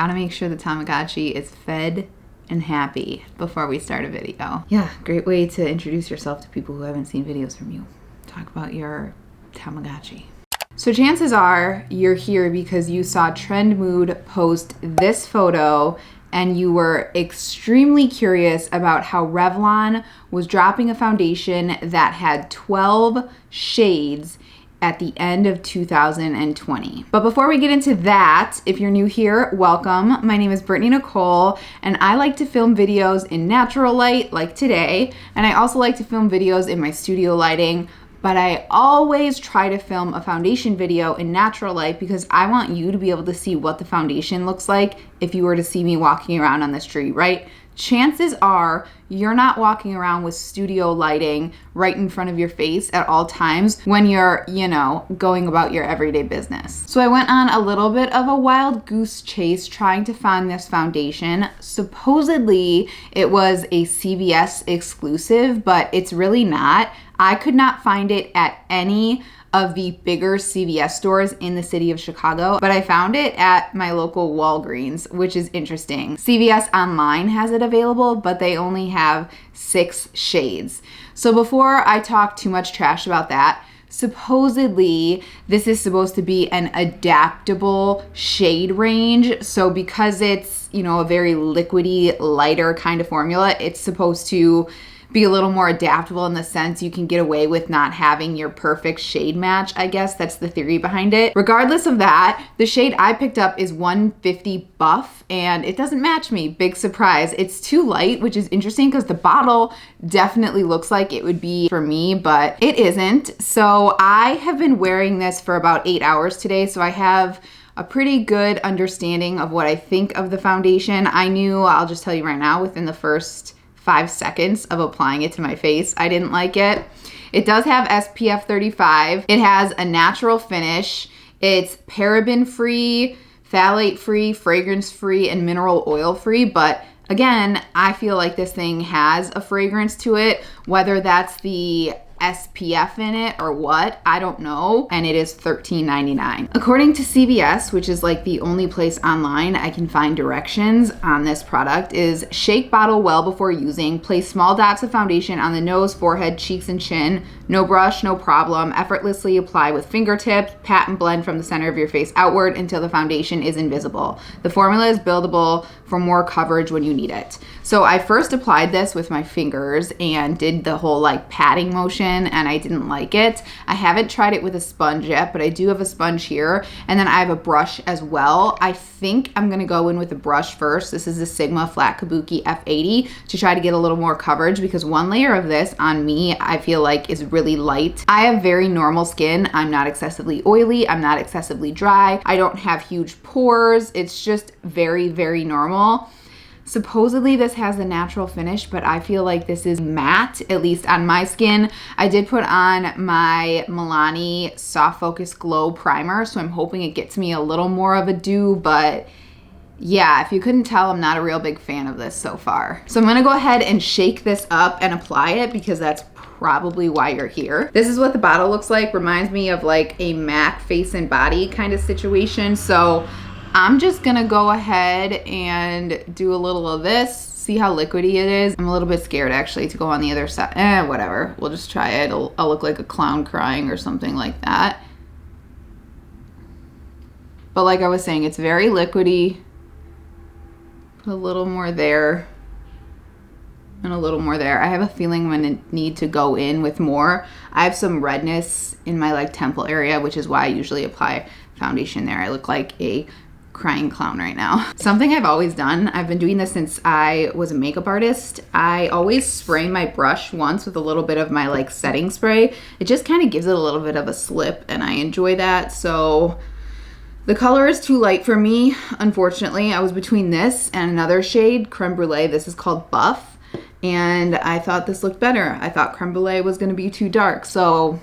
Gotta make sure the Tamagotchi is fed and happy before we start a video. Yeah, great way to introduce yourself to people who haven't seen videos from you. Talk about your Tamagotchi. So chances are you're here because you saw Trend Mood post this photo and you were extremely curious about how Revlon was dropping a foundation that had 12 shades at the end of 2020. But before we get into that, if you're new here, welcome. My name is BrittanyNichole, and I like to film videos in natural light like today, and I also like to film videos in my studio lighting, but I always try to film a foundation video in natural light because I want you to be able to see what the foundation looks like if you were to see me walking around on the street, right? Chances are you're not walking around with studio lighting right in front of your face at all times when you're, going about your everyday business. So I went on a little bit of a wild goose chase trying to find this foundation. Supposedly it was a CVS exclusive, but it's really not. I could not find it at any of the bigger CVS stores in the city of Chicago, but I found it at my local Walgreens, which is interesting. CVS online has it available, but they only have 6 shades. So before I talk too much trash about that, supposedly this is supposed to be an adaptable shade range. So because it's, a very liquidy, lighter kind of formula, it's supposed to be a little more adaptable in the sense you can get away with not having your perfect shade match. I guess that's the theory behind it. Regardless of that, the shade I picked up is 150 Buff and it doesn't match me. Big surprise. It's too light, which is interesting because the bottle definitely looks like it would be for me, but it isn't. So I have been wearing this for about 8 hours today, so I have a pretty good understanding of what I think of the foundation. I'll just tell you right now, within the first 5 seconds of applying it to my face, I didn't like it. It does have SPF 35. It has a natural finish. It's paraben free, phthalate free, fragrance free, and mineral oil free. But again, I feel like this thing has a fragrance to it, whether that's the SPF in it or what, I don't know, and it is $13.99. According to CVS, which is like the only place online I can find directions on this product, is shake bottle well before using, place small dots of foundation on the nose, forehead, cheeks, and chin, no brush, no problem, effortlessly apply with fingertips, pat and blend from the center of your face outward until the foundation is invisible. The formula is buildable for more coverage when you need it. So I first applied this with my fingers and did the whole patting motion, and I didn't like it. I haven't tried it with a sponge yet, but I do have a sponge here, and then I have a brush as well. I think I'm gonna go in with a brush first. This is the Sigma Flat Kabuki F80 to try to get a little more coverage because one layer of this on me I feel like is really light. I have very normal skin. I'm not excessively oily. I'm not excessively dry. I don't have huge pores. It's just very, very normal. Supposedly this has a natural finish, but I feel like this is matte, at least on my skin. I did put on my Milani Soft Focus Glow Primer, so I'm hoping it gets me a little more of a dew, but yeah, if you couldn't tell, I'm not a real big fan of this so far. So I'm gonna go ahead and shake this up and apply it because that's probably why you're here. This is what the bottle looks like. Reminds me of like a MAC face and body kind of situation. So I'm just gonna go ahead and do a little of this, see how liquidy it is. I'm a little bit scared actually to go on the other side. Whatever, we'll just try it. I'll look like a clown crying or something like that. But like I was saying, it's very liquidy. Put a little more there and a little more there. I have a feeling I'm gonna need to go in with more. I have some redness in my temple area, which is why I usually apply foundation there. I look like a crying clown right now. Something I've always done, I've been doing this since I was a makeup artist. I always spray my brush once with a little bit of my setting spray. It just kind of gives it a little bit of a slip and I enjoy that. So the color is too light for me, unfortunately. I was between this and another shade, Creme Brulee. This is called Buff, and I thought this looked better. I thought Creme Brulee was gonna be too dark, so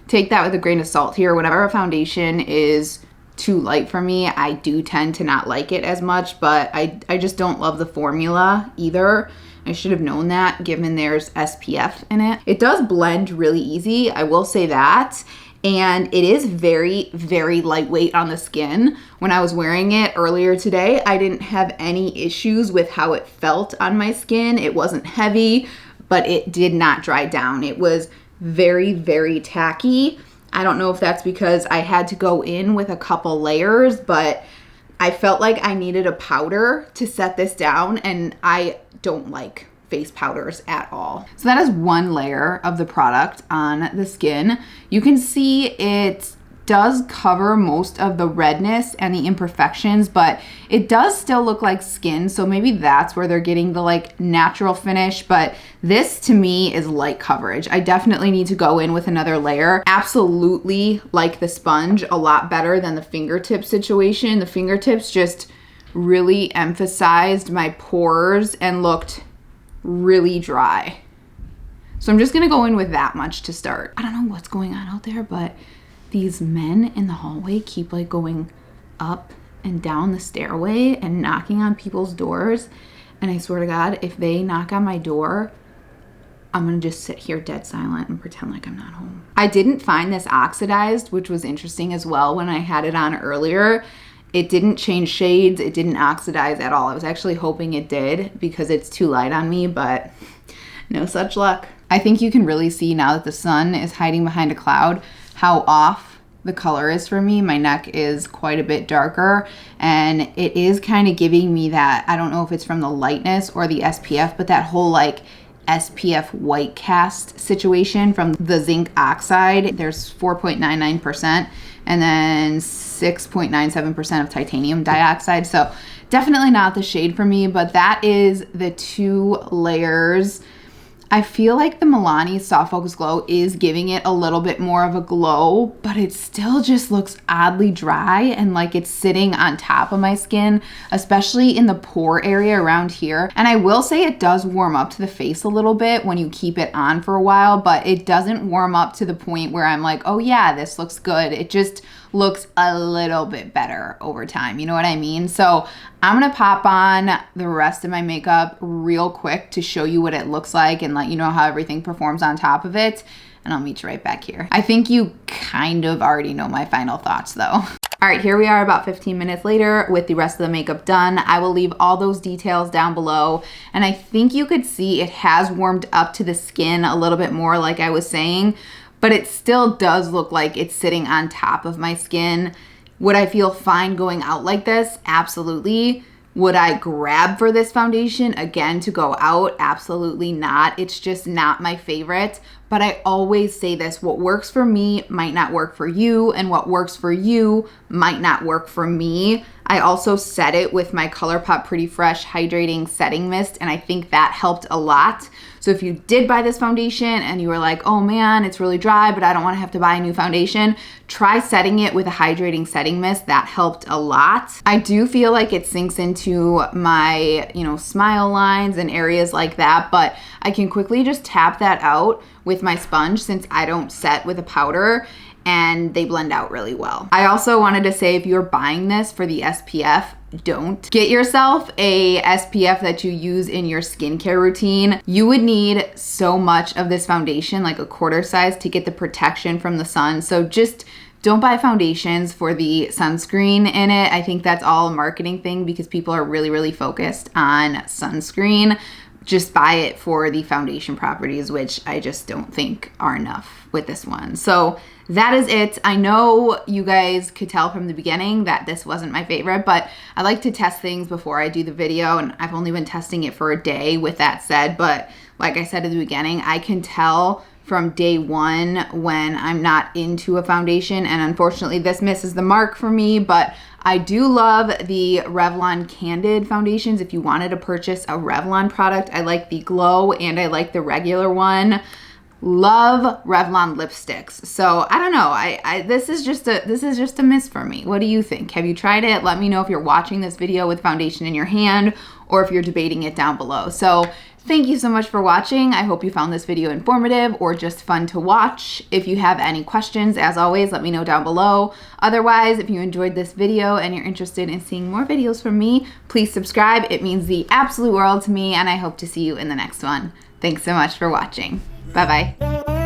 take that with a grain of salt here. Whenever a foundation is too light for me, I do tend to not like it as much, but I just don't love the formula either. I should have known that given there's SPF in it. It does blend really easy, I will say that. And it is very, very lightweight on the skin. When I was wearing it earlier today, I didn't have any issues with how it felt on my skin. It wasn't heavy, but it did not dry down. It was very, very tacky. I don't know if that's because I had to go in with a couple layers, but I felt like I needed a powder to set this down, and I don't like face powders at all. So that is one layer of the product on the skin. You can see it does cover most of the redness and the imperfections, but it does still look like skin. So maybe that's where they're getting the like natural finish. But this to me is light coverage. I definitely need to go in with another layer. Absolutely like the sponge a lot better than the fingertip situation. The fingertips just really emphasized my pores and looked really dry. So I'm just gonna go in with that much to start. I don't know what's going on out there, but these men in the hallway keep like going up and down the stairway and knocking on people's doors. And I swear to God, if they knock on my door, I'm gonna just sit here dead silent and pretend like I'm not home. I didn't find this oxidized, which was interesting as well when I had it on earlier. It didn't change shades, it didn't oxidize at all. I was actually hoping it did because it's too light on me, but no such luck. I think you can really see now that the sun is hiding behind a cloud how off the color is for me. My neck is quite a bit darker, and it is kind of giving me that, I don't know if it's from the lightness or the SPF, but that whole like SPF white cast situation from the zinc oxide. There's 4.99% and then 6.97% of titanium dioxide. So definitely not the shade for me, but that is the 2 layers. I feel like the Milani Soft Focus Glow is giving it a little bit more of a glow, but it still just looks oddly dry and like it's sitting on top of my skin, especially in the pore area around here. And I will say it does warm up to the face a little bit when you keep it on for a while, but it doesn't warm up to the point where I'm like, oh yeah, this looks good. It just looks a little bit better over time. You know what I mean? So I'm gonna pop on the rest of my makeup real quick to show you what it looks like and let you know how everything performs on top of it. And I'll meet you right back here. I think you kind of already know my final thoughts though. All right, here we are about 15 minutes later with the rest of the makeup done. I will leave all those details down below. And I think you could see it has warmed up to the skin a little bit more like I was saying, but it still does look like it's sitting on top of my skin. Would I feel fine going out like this? Absolutely. Would I grab for this foundation again to go out? Absolutely not. It's just not my favorite. But I always say this, what works for me might not work for you, and what works for you might not work for me. I also set it with my ColourPop Pretty Fresh Hydrating Setting Mist, and I think that helped a lot. So if you did buy this foundation and you were like, oh man, it's really dry, but I don't want to have to buy a new foundation, try setting it with a hydrating setting mist. That helped a lot. I do feel like it sinks into my, smile lines and areas like that, but I can quickly just tap that out with my sponge since I don't set with a powder, and they blend out really well. I also wanted to say, if you're buying this for the SPF, don't get yourself a SPF that you use in your skincare routine. You would need so much of this foundation, like a quarter size, to get the protection from the sun. So just don't buy foundations for the sunscreen in it. I think that's all a marketing thing because people are really, really focused on sunscreen. Just buy it for the foundation properties, which I just don't think are enough with this one. So that is it. I know you guys could tell from the beginning that this wasn't my favorite, but I like to test things before I do the video, and I've only been testing it for a day with that said, but like I said at the beginning, I can tell from day one when I'm not into a foundation, and unfortunately this misses the mark for me, but I do love the Revlon Candid foundations. If you wanted to purchase a Revlon product, I like the Glow and I like the regular one. Love Revlon lipsticks. So I don't know. This is just a miss for me. What do you think? Have you tried it? Let me know if you're watching this video with foundation in your hand or if you're debating it down below. So thank you so much for watching. I hope you found this video informative or just fun to watch. If you have any questions, as always, let me know down below. Otherwise, if you enjoyed this video and you're interested in seeing more videos from me, please subscribe. It means the absolute world to me, and I hope to see you in the next one. Thanks so much for watching. Bye-bye.